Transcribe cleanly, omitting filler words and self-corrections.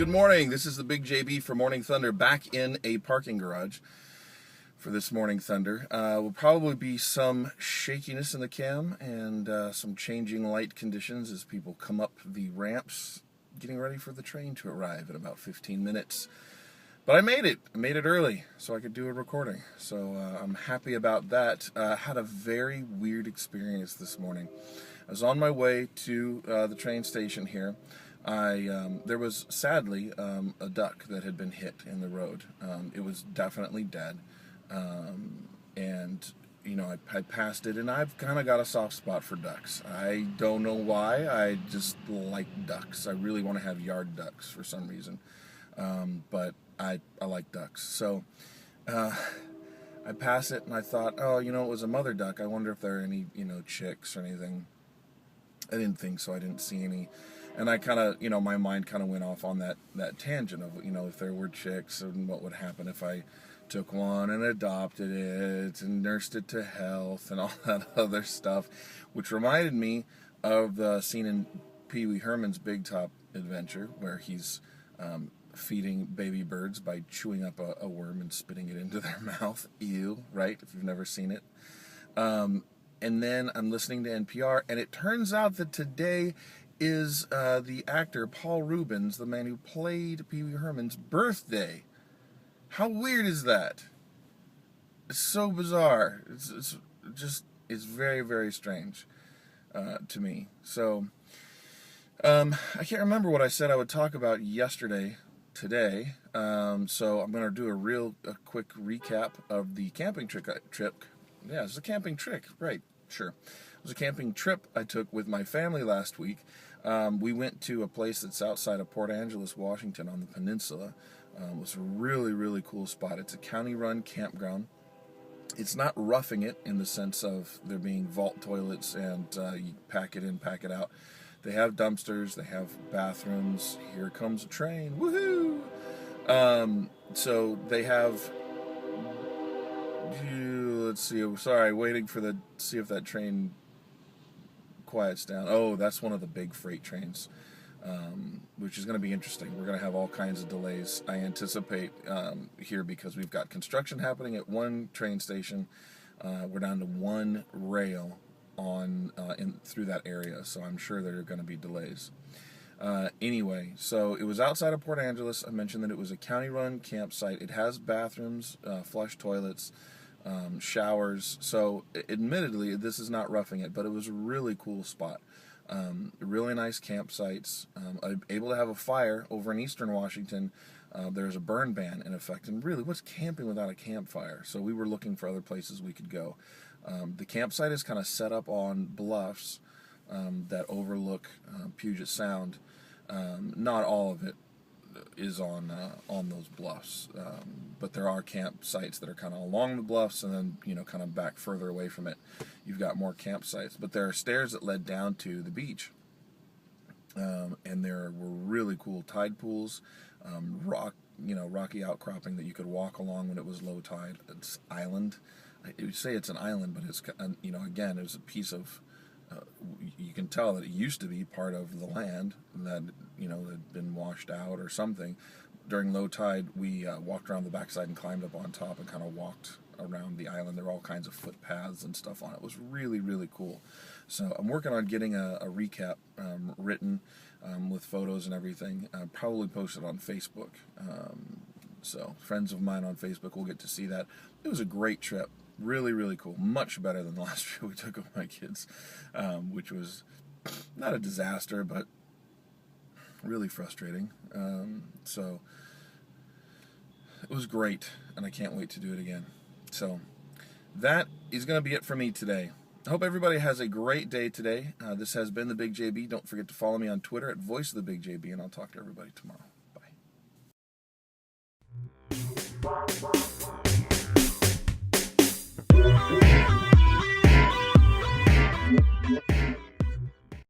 Good morning. This is the Big JB for Morning Thunder, back in a parking garage for this Morning Thunder. Will probably be some shakiness in the cam and some changing light conditions as people come up the ramps, getting ready for the train to arrive in about 15 minutes. But I made it. I made it early so I could do a recording. So I'm happy about that. Had a very weird experience this morning. I was on my way to the train station here. There was sadly a duck that had been hit in the road. It was definitely dead, and you know I passed it, and I've kind of got a soft spot for ducks. I don't know why. I just like ducks. I really want to have yard ducks for some reason, but I like ducks. So I pass it, and I thought, oh, it was a mother duck. I wonder if there are any chicks or anything. I didn't think so. I didn't see any. And I kind of, my mind kind of went off on that tangent of, if there were chicks and what would happen if I took one and adopted it and nursed it to health and all that other stuff, which reminded me of the scene in Pee Wee Herman's Big Top Adventure where he's feeding baby birds by chewing up a worm and spitting it into their mouth. Ew, right? If you've never seen it. And then I'm listening to NPR, and it turns out that today is the actor Paul Reubens, the man who played Pee Wee Herman's birthday. How weird is that? It's so bizarre. It's very, very strange to me. So I can't remember what I said I would talk about today. So I'm going to do a quick recap of the camping trip. Yeah, it's a camping trip, right? Sure. It was a camping trip I took with my family last week. We went to a place that's outside of Port Angeles, Washington, on the peninsula. It was a really, really cool spot. It's a county-run campground. It's not roughing it in the sense of there being vault toilets and you pack it in, pack it out. They have dumpsters. They have bathrooms. Here comes a train. Woohoo! So they have... Let's see. Sorry, waiting for see if that train quiets down. Oh, that's one of the big freight trains, which is going to be interesting. We're going to have all kinds of delays, I anticipate, here because we've got construction happening at one train station. We're down to one rail through that area, so I'm sure there are going to be delays. Anyway, so it was outside of Port Angeles. I mentioned that it was a county-run campsite. It has bathrooms, flush toilets, showers. So admittedly, this is not roughing it, but it was a really cool spot. Really nice campsites. Able to have a fire over in eastern Washington. There's a burn ban in effect, and really, what's camping without a campfire? So we were looking for other places we could go. The campsite is kind of set up on bluffs that overlook Puget Sound. Not all of it is on those bluffs, but there are campsites that are kind of along the bluffs, and then kind of back further away from it you've got more campsites. But there are stairs that led down to the beach, and there were really cool tide pools, rocky outcropping that you could walk along when it was low tide. It's island. I would say it's an island, but it's again, it was a piece of you can tell that it used to be part of the land that had been washed out or something. During low tide, we walked around the backside and climbed up on top and kind of walked around the island. There were all kinds of footpaths and stuff on it. It was really, really cool. So I'm working on getting a recap written with photos and everything. Probably posted on Facebook. So friends of mine on Facebook will get to see that. It was a great trip. Really, really cool. Much better than the last trip we took with my kids, which was not a disaster, but really frustrating. So it was great, and I can't wait to do it again. So that is going to be it for me today. I hope everybody has a great day today. This has been the Big JB. Don't forget to follow me on Twitter at @VoiceOfTheBigJB, and I'll talk to everybody tomorrow. Bye.